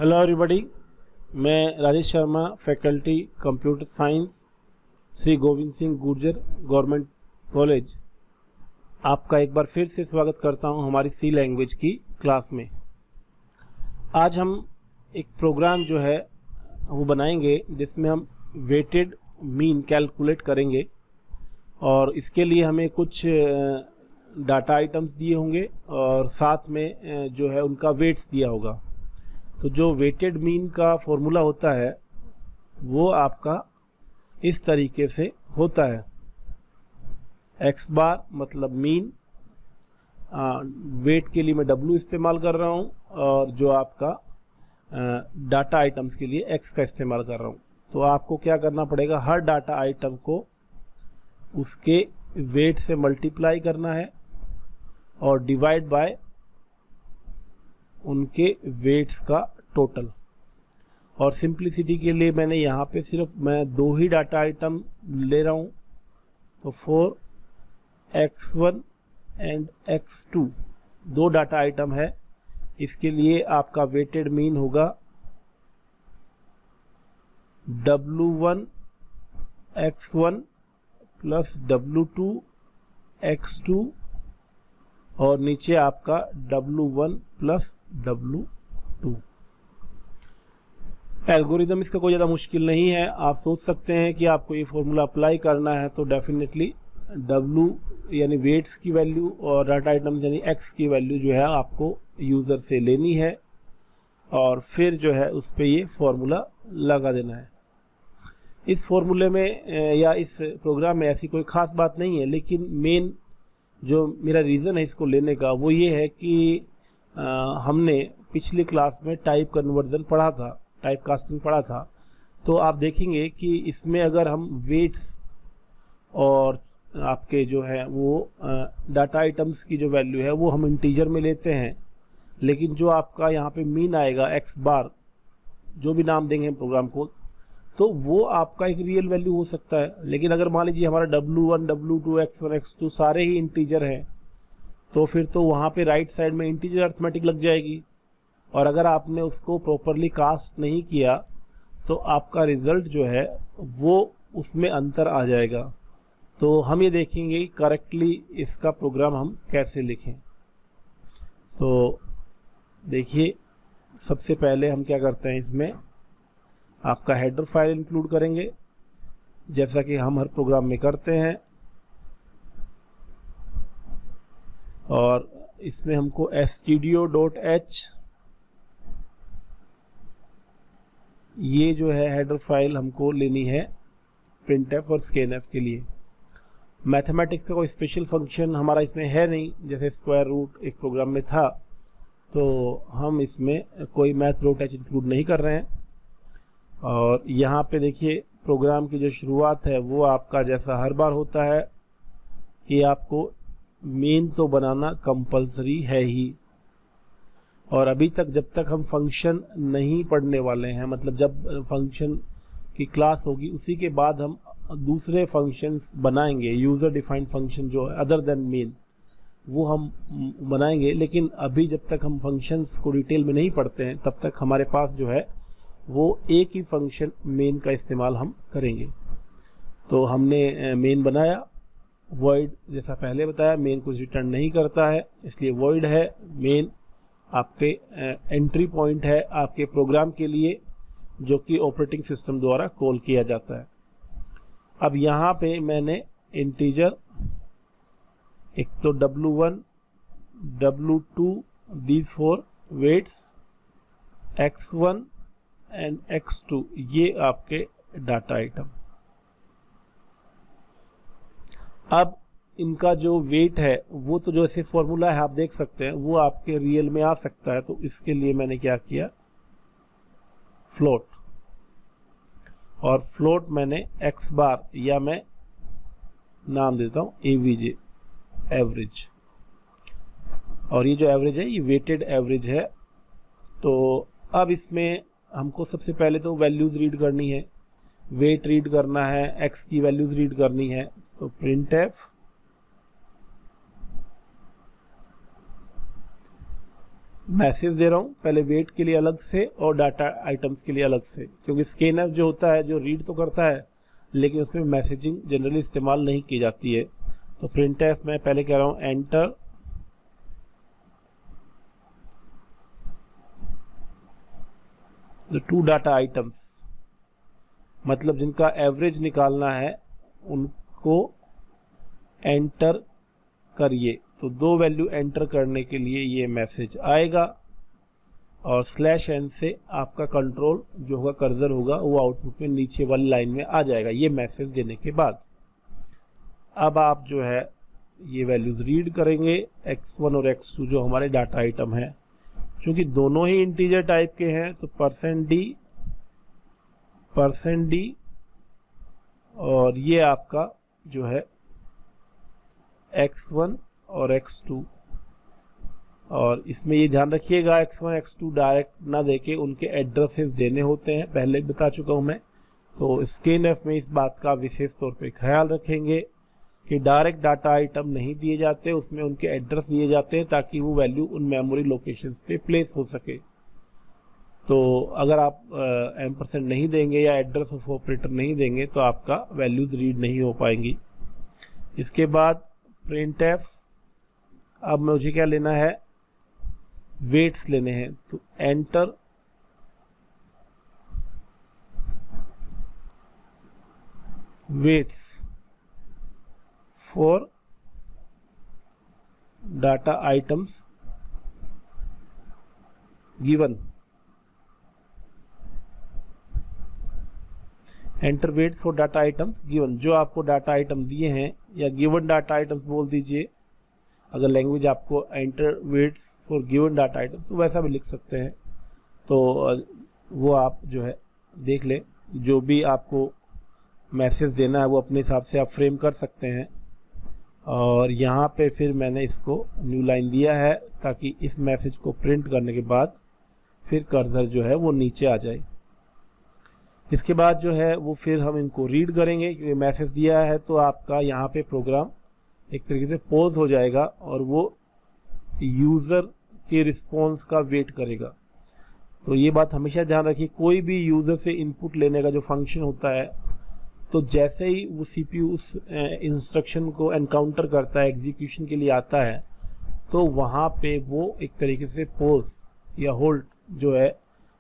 Hello everybody, मैं Rajesh Sharma, faculty computer science, Shri Govind Singh Gurjar government college, आपका एक बार फिर से स्वागत करता हूं हमारी सी लैंग्वेज की क्लास में। आज हम एक प्रोग्राम जो है वो बनाएंगे जिसमें हम वेटेड मीन कैलकुलेट करेंगे और इसके लिए हमें कुछ डाटा आइटम्स दिए होंगे और साथ में जो है उनका वेट्स दिया होगा। तो जो वेटेड मीन का फॉर्मूला होता है वो आपका इस तरीके से होता है। एक्स बार मतलब मीन, वेट के लिए मैं W इस्तेमाल कर रहा हूँ और जो आपका डाटा आइटम्स के लिए एक्स का इस्तेमाल कर रहा हूँ। तो आपको क्या करना पड़ेगा, हर डाटा आइटम को उसके वेट से मल्टीप्लाई करना है और डिवाइड बाय उनके वेट्स का टोटल। और सिंप्लिसिटी के लिए मैंने यहाँ पे सिर्फ मैं दो ही डाटा आइटम ले रहा हूँ, तो 4x1 एंड x2 दो डाटा आइटम है। इसके लिए आपका वेटेड मीन होगा W1 x1 plus W2 x2 और नीचे आपका W1 प्लस W2। एल्गोरिदम इसका कोई ज़्यादा मुश्किल नहीं है। आप सोच सकते हैं कि आपको ये फॉर्मूला अप्लाई करना है तो डेफिनेटली W यानी वेट्स की वैल्यू और डाटा आइटम यानी X की वैल्यू जो है आपको यूज़र से लेनी है और फिर जो है उस पर ये फॉर्मूला लगा देना है। इस फॉर्मूले में या इस प्रोग्राम में ऐसी कोई ख़ास बात नहीं है, लेकिन मेन जो मेरा रीज़न है इसको लेने का वो ये है कि हमने पिछली क्लास में टाइप कन्वर्जन पढ़ा था, टाइप कास्टिंग पढ़ा था। तो आप देखेंगे कि इसमें अगर हम वेट्स और आपके जो है वो डाटा आइटम्स की जो वैल्यू है वो हम इंटीजर में लेते हैं, लेकिन जो आपका यहाँ पे मीन आएगा एक्स बार, जो भी नाम देंगे हम प्रोग्राम को, तो वो आपका एक रियल वैल्यू हो सकता है। लेकिन अगर मान लीजिए हमारा W1 W2 x1 x2 सारे ही इंटीजर हैं तो फिर तो वहाँ पे राइट साइड में इंटीजर अर्थमेटिक लग जाएगी और अगर आपने उसको प्रॉपरली कास्ट नहीं किया तो आपका रिज़ल्ट जो है वो उसमें अंतर आ जाएगा। तो हम ये देखेंगे करेक्टली इसका प्रोग्राम हम कैसे लिखें। तो देखिए, सबसे पहले हम क्या करते हैं, इसमें आपका हेडर फाइल इंक्लूड करेंगे जैसा कि हम हर प्रोग्राम में करते हैं और इसमें हमको stdio.h ये जो है हेडर फाइल हमको लेनी है printf और scanf के लिए। मैथमेटिक्स का कोई स्पेशल फंक्शन हमारा इसमें है नहीं, जैसे स्क्वायर रूट एक प्रोग्राम में था, तो हम इसमें कोई math.h इंक्लूड नहीं कर रहे हैं। और यहाँ पे देखिए प्रोग्राम की जो शुरुआत है वो आपका जैसा हर बार होता है कि आपको मेन तो बनाना कंपलसरी है ही। और अभी तक जब तक हम फंक्शन नहीं पढ़ने वाले हैं, मतलब जब फंक्शन की क्लास होगी उसी के बाद हम दूसरे फंक्शंस बनाएंगे, यूज़र डिफाइंड फंक्शन जो है अदर देन मेन वो हम बनाएंगे। लेकिन अभी जब तक हम फंक्शंस को डिटेल में नहीं पढ़ते हैं तब तक हमारे पास जो है वो एक ही फंक्शन मेन का इस्तेमाल हम करेंगे। तो हमने मेन बनाया, वॉइड जैसा पहले बताया मेन कुछ रिटर्न नहीं करता है इसलिए वॉइड है। मेन आपके एंट्री पॉइंट है आपके प्रोग्राम के लिए जो कि ऑपरेटिंग सिस्टम द्वारा कॉल किया जाता है। अब यहाँ पे मैंने इंटीजर एक तो W1 W2 these 4 weights, x1 and x2 ये आपके डाटा आइटम। अब इनका जो वेट है वो तो जो ऐसे फॉर्मूला है आप देख सकते हैं वो आपके रियल में आ सकता है, तो इसके लिए मैंने क्या किया, फ्लोट, और फ्लोट मैंने x बार या मैं नाम देता हूँ AVJ एवरेज, और ये जो एवरेज है ये वेटेड एवरेज है। तो अब इसमें हमको सबसे पहले तो वैल्यूज़ रीड करनी है, वेट रीड करना है, x की वैल्यूज़ रीड करनी है। तो printf मैसेज दे रहा हूँ, पहले वेट के लिए अलग से और डाटा आइटम्स के लिए अलग से, क्योंकि स्कैनफ जो होता है जो रीड तो करता है लेकिन उसमें मैसेजिंग जनरली इस्तेमाल नहीं की जाती है। तो प्रिंटफ मैं पहले कह रहा हूँ एंटर द 2 डाटा आइटम्स, मतलब जिनका एवरेज निकालना है उनको एंटर करिए। तो 2 वैल्यू एंटर करने के लिए ये मैसेज आएगा और /n से आपका कंट्रोल जो होगा कर्सर होगा वो आउटपुट में नीचे वाली लाइन में आ जाएगा ये मैसेज देने के बाद। अब आप जो है ये वैल्यूज रीड करेंगे x1 और x2 जो हमारे डाटा आइटम है। क्योंकि दोनों ही इंटीजर टाइप के हैं तो %d और ये आपका जो है x1 और x2, और इसमें ये ध्यान रखिएगा x1 x2 डायरेक्ट ना देके उनके एड्रेसेस देने होते हैं, पहले बता चुका हूँ मैं। तो स्कैनफ में इस बात का विशेष तौर पे ख्याल रखेंगे कि डायरेक्ट डाटा आइटम नहीं दिए जाते, उसमें उनके एड्रेस दिए जाते हैं ताकि वो वैल्यू उन मेमोरी लोकेशंस पे प्लेस हो सके। तो अगर आप एम्परसेंड नहीं देंगे या एड्रेस ऑफ ऑपरेटर नहीं देंगे तो आपका वैल्यूज रीड नहीं हो पाएंगी। इसके बाद प्रिंटफ, अब मुझे क्या लेना है, वेट्स लेने हैं। तो enter waits for data items given, enter waits for data items given, जो आपको डाटा आइटम दिए हैं या गिवन डाटा आइटम्स बोल दीजिए, अगर लैंग्वेज आपको enter waits for given data items तो वैसा भी लिख सकते हैं। तो वो आप जो है देख लें, जो भी आपको मैसेज देना है वो अपने हिसाब से आप फ्रेम कर सकते हैं। और यहाँ पे फिर मैंने इसको न्यू लाइन दिया है ताकि इस मैसेज को प्रिंट करने के बाद फिर कर्सर जो है वो नीचे आ जाए। इसके बाद जो है वो फिर हम इनको रीड करेंगे, क्योंकि मैसेज दिया है तो आपका यहाँ पे प्रोग्राम एक तरीके से पॉज हो जाएगा और वो यूज़र के रिस्पॉन्स का वेट करेगा। तो ये बात हमेशा ध्यान रखिए, कोई भी यूज़र से इनपुट लेने का जो फंक्शन होता है तो जैसे ही वो CPU उस इंस्ट्रक्शन को एनकाउंटर करता है, एग्जीक्यूशन के लिए आता है, तो वहाँ पे वो एक तरीके से पॉज या होल्ड जो है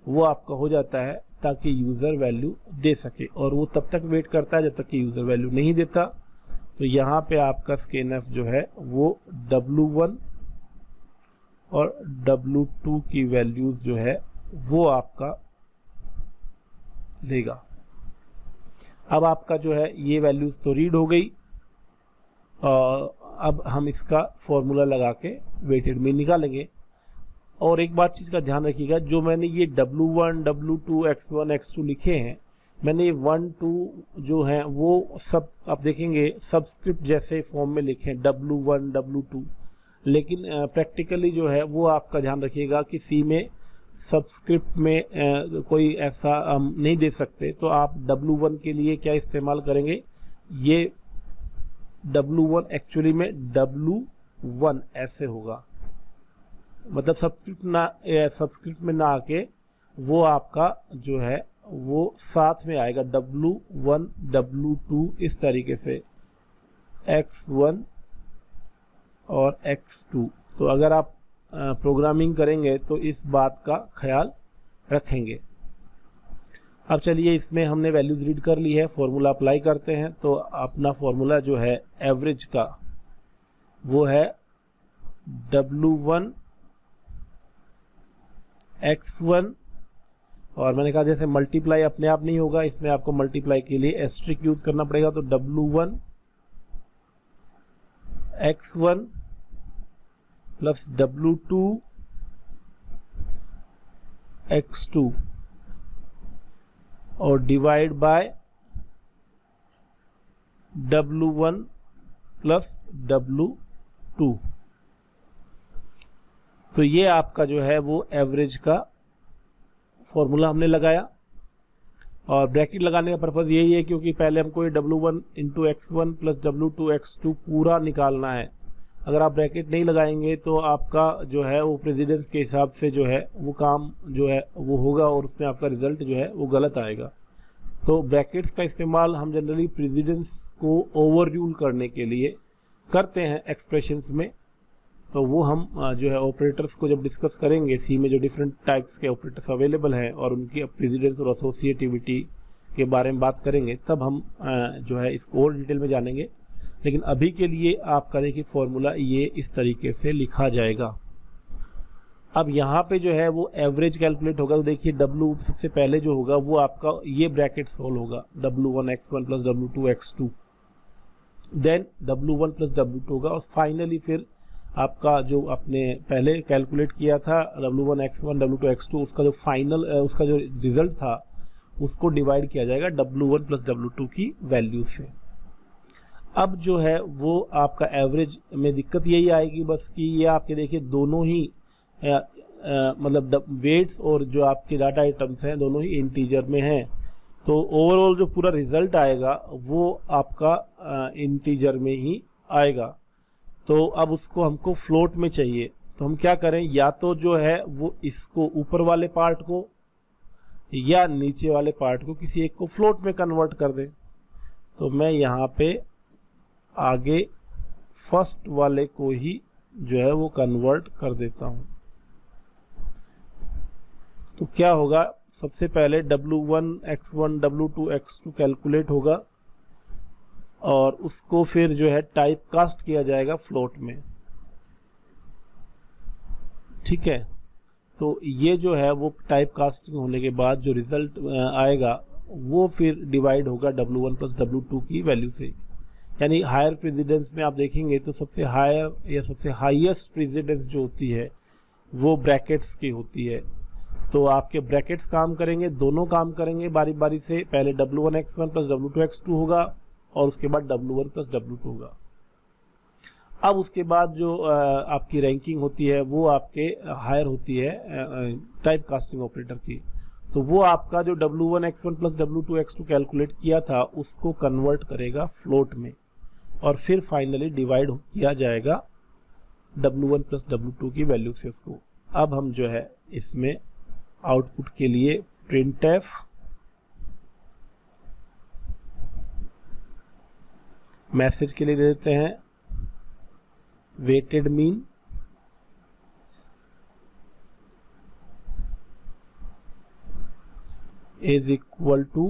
वो आपका हो जाता है ताकि यूज़र वैल्यू दे सके, और वो तब तक वेट करता है जब तक कि यूज़र वैल्यू नहीं देता। तो यहाँ पे आपका स्कैनफ जो है वो W1 और W2 की वैल्यूज़ जो है वो आपका लेगा। अब आपका जो है ये वैल्यूज़ तो रीड हो गई, और अब हम इसका फॉर्मूला लगा के वेटेड में निकालेंगे। और एक बात चीज़ का ध्यान रखिएगा, जो मैंने ये W1 W2 X1 X2 लिखे हैं, मैंने ये 1 2 जो हैं वो सब आप देखेंगे सबस्क्रिप्ट जैसे फॉर्म में लिखे हैं W1 W2, लेकिन प्रैक्टिकली जो है वो आपका ध्यान रखिएगा कि C में सबस्क्रिप्ट में कोई ऐसा नहीं दे सकते। तो आप W1 के लिए क्या इस्तेमाल करेंगे, ये W1 एक्चुअली में W1 ऐसे होगा, मतलब सबस्क्रिप्ट में ना आके वो आपका जो है वो साथ में आएगा W1 W2 इस तरीके से, X1 और X2। तो अगर आप प्रोग्रामिंग करेंगे तो इस बात का ख्याल रखेंगे। अब चलिए इसमें हमने वैल्यूज रीड कर ली है, फॉर्मूला अप्लाई करते हैं। तो अपना फॉर्मूला जो है एवरेज का वो है W1 X1, और मैंने कहा जैसे मल्टीप्लाई अपने आप नहीं होगा, इसमें आपको मल्टीप्लाई के लिए एस्ट्रिक यूज करना पड़ेगा। तो W1 X1 plus W2 X2 और divide by W1 plus W2। तो ये आपका जो है वो एवरेज का फॉर्मूला हमने लगाया, और ब्रैकेट लगाने का पर्पज़ यही है क्योंकि पहले हमको ये W1 into X1 plus W2 X2 पूरा निकालना है, अगर आप ब्रैकेट नहीं लगाएंगे तो आपका जो है वो प्रेसिडेंस के हिसाब से जो है वो काम जो है वो होगा और उसमें आपका रिजल्ट जो है वो गलत आएगा। तो ब्रैकेट्स का इस्तेमाल हम जनरली प्रेसिडेंस को ओवर रूल करने के लिए करते हैं एक्सप्रेशंस में। तो वो हम जो है ऑपरेटर्स को जब डिस्कस करेंगे, सी में जो डिफरेंट टाइप्स के ऑपरेटर्स अवेलेबल हैं और उनकी प्रेसिडेंस और एसोसिएटिविटी के बारे में बात करेंगे, तब हम जो है इसको और डिटेल में जानेंगे। लेकिन अभी के लिए आपका देखिए फॉर्मूला ये इस तरीके से लिखा जाएगा। अब यहाँ पे जो है वो एवरेज कैलकुलेट होगा। तो देखिए W सबसे पहले जो होगा वो आपका ये ब्रैकेट सोल्व होगा, W1x1 plus W2x2, then W1 plus W2 होगा और फाइनली फिर आपका जो आपने पहले कैलकुलेट किया था W1x1 W2x2, उसका जो फाइनल उसका जो रिजल्ट था उसको डिवाइड किया जाएगा W1 प्लस W2 की वैल्यू से। अब जो है वो आपका एवरेज में दिक्कत यही आएगी बस कि ये आपके देखिए दोनों ही मतलब वेट्स और जो आपके डाटा आइटम्स हैं दोनों ही इंटीजर में हैं। तो ओवरऑल जो पूरा रिजल्ट आएगा वो आपका इंटीजर में ही आएगा। तो अब उसको हमको फ्लोट में चाहिए, तो हम क्या करें, या तो जो है वो इसको ऊपर वाले पार्ट को या नीचे वाले पार्ट को किसी एक को फ्लोट में कन्वर्ट कर दें। तो मैं यहाँ पे आगे फर्स्ट वाले को ही जो है वो कन्वर्ट कर देता हूँ। तो क्या होगा, सबसे पहले W1x1 W2x2 कैलकुलेट होगा और उसको फिर जो है टाइप कास्ट किया जाएगा फ्लोट में। ठीक है, तो ये जो है वो टाइप कास्टिंग होने के बाद जो रिजल्ट आएगा वो फिर डिवाइड होगा W1 प्लस W2 की वैल्यू से। यानी हायर प्रेसिडेंस में आप देखेंगे तो सबसे हायर या सबसे हाईएस्ट प्रेसिडेंस जो होती है वो ब्रैकेट्स की होती है। तो आपके ब्रैकेट्स काम करेंगे, दोनों काम करेंगे बारी बारी से। पहले W1x1 प्लस W2x2 होगा और उसके बाद W1 प्लस W2 होगा। अब उसके बाद जो आपकी रैंकिंग होती है वो आपके हायर होती है टाइप कास्टिंग ऑपरेटर की। तो वो आपका जो W1x1 प्लस W2x2 कैलकुलेट किया था उसको कन्वर्ट करेगा फ्लोट में और फिर फाइनली डिवाइड किया जाएगा W1 प्लस W2 की वैल्यू से उसको। अब हम जो है इसमें आउटपुट के लिए printf मैसेज के लिए दे देते हैं weighted mean is equal to,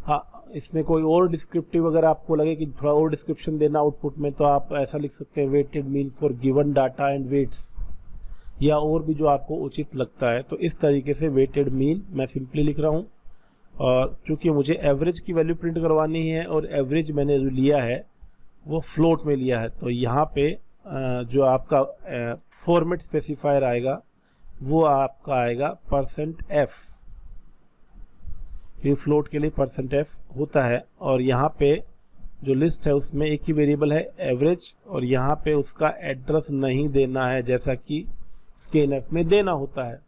हाँ इसमें कोई और डिस्क्रिप्टिव अगर आपको लगे कि थोड़ा और डिस्क्रिप्शन देना आउटपुट में तो आप ऐसा लिख सकते हैं weighted mean for given data and weights, या और भी जो आपको उचित लगता है। तो इस तरीके से वेटेड मीन मैं सिंपली लिख रहा हूँ। और चूंकि मुझे एवरेज की वैल्यू प्रिंट करवानी है और एवरेज मैंने जो लिया है वो फ्लोट में लिया है, तो यहाँ पे जो आपका फॉर्मेट स्पेसिफायर आएगा वो आपका आएगा %f, ये फ्लोट के लिए %f होता है। और यहाँ पे जो लिस्ट है उसमें एक ही वेरिएबल है एवरेज और यहाँ पे उसका एड्रेस नहीं देना है जैसा कि स्कैनफ में देना होता है।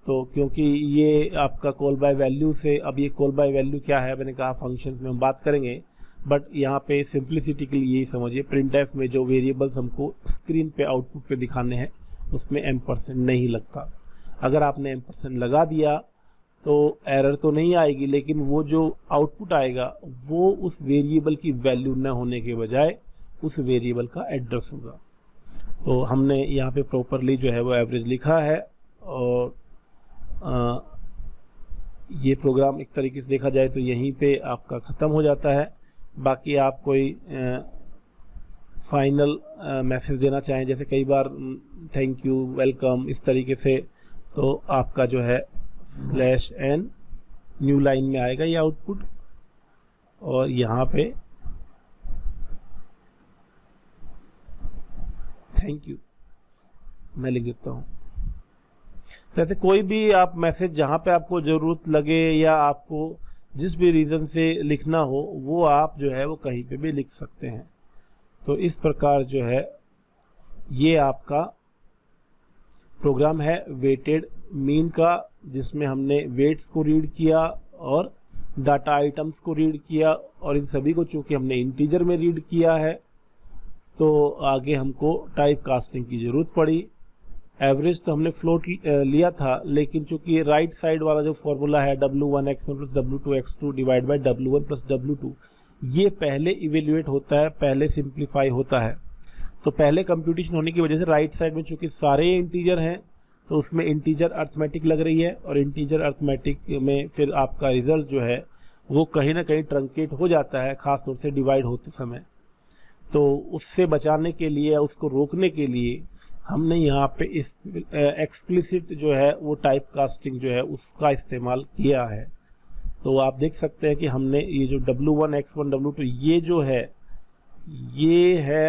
तो क्योंकि ये आपका कॉल बाय वैल्यू से, अब ये कॉल बाय वैल्यू क्या है मैंने कहा फंक्शंस में हम बात करेंगे, बट यहाँ पे सिंप्लिसिटी के लिए यही समझिए प्रिंटफ में जो वेरिएबल्स हमको स्क्रीन पे आउटपुट पे दिखाने हैं उसमें m% नहीं लगता। अगर आपने m% लगा दिया तो एरर तो नहीं आएगी, लेकिन वो जो आउटपुट आएगा वो उस वेरिएबल की वैल्यू न होने के बजाय उस वेरिएबल का एड्रेस होगा। तो हमने यहाँ पे प्रॉपरली जो है वो एवरेज लिखा है और ये प्रोग्राम एक तरीके से देखा जाए तो यहीं पे आपका ख़त्म हो जाता है। बाकी आप कोई फाइनल मैसेज देना चाहें, जैसे कई बार थैंक यू, वेलकम, इस तरीके से, तो आपका जो है /n न्यू लाइन में आएगा ये आउटपुट और यहाँ पे थैंक यू मैं लिख देता हूँ। जैसे कोई भी आप मैसेज जहाँ पे आपको ज़रूरत लगे या आपको जिस भी रीज़न से लिखना हो वो आप जो है वो कहीं पे भी लिख सकते हैं। तो इस प्रकार जो है ये आपका प्रोग्राम है वेटेड मीन का, जिसमें हमने वेट्स को रीड किया और डाटा आइटम्स को रीड किया और इन सभी को चूँकि हमने इंटीजर में रीड किया है तो आगे हमको टाइप कास्टिंग की ज़रूरत पड़ी। एवरेज तो हमने फ्लोट लिया था, लेकिन चूंकि राइट साइड वाला जो फॉर्मूला है W1x1 plus W2x2 divide by W1 plus W2, ये पहले इवेल्युएट होता है, पहले सिंप्लीफाई होता है। तो पहले कंप्यूटेशन होने की वजह से राइट साइड में चूंकि सारे इंटीजर हैं तो उसमें इंटीजर अर्थमेटिक लग रही है, और इंटीजर अर्थमेटिक में फिर आपका रिजल्ट जो है वो कहीं ना कहीं ट्रंकेट हो जाता है, ख़ास तौर से डिवाइड होते समय। तो उससे बचाने के लिए, उसको रोकने के लिए हमने यहाँ पे इस एक्सप्लिसिट जो है वो टाइप कास्टिंग जो है उसका इस्तेमाल किया है। तो आप देख सकते हैं कि हमने ये जो W1 X1 W2 ये जो है ये है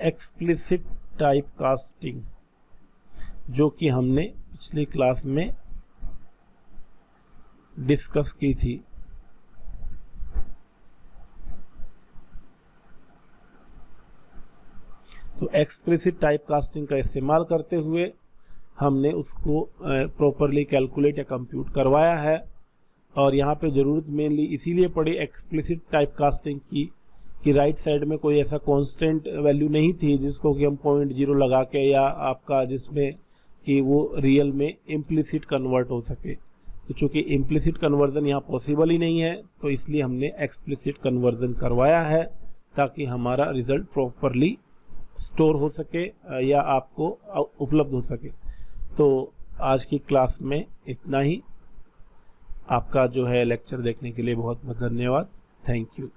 एक्सप्लिसिट टाइप कास्टिंग, जो कि हमने पिछली क्लास में डिस्कस की थी। तो एक्सप्लिसिट टाइप कास्टिंग का इस्तेमाल करते हुए हमने उसको प्रॉपरली कैलकुलेट या कंप्यूट करवाया है। और यहाँ पे ज़रूरत मेनली इसीलिए पड़ी एक्सप्लिसिट टाइप कास्टिंग की कि राइट साइड में कोई ऐसा कांस्टेंट वैल्यू नहीं थी जिसको कि हम 0.0 लगा के, या आपका जिसमें कि वो रियल में इम्प्लिसिट कन्वर्ट हो सके। तो चूँकि इम्प्लिसिट कन्वर्जन यहाँ पॉसिबल ही नहीं है, तो इसलिए हमने एक्सप्लिसिट कन्वर्जन करवाया है ताकि हमारा रिज़ल्ट प्रॉपरली स्टोर हो सके या आपको उपलब्ध हो सके। तो आज की क्लास में इतना ही। आपका जो है लेक्चर देखने के लिए बहुत बहुत धन्यवाद। Thank you.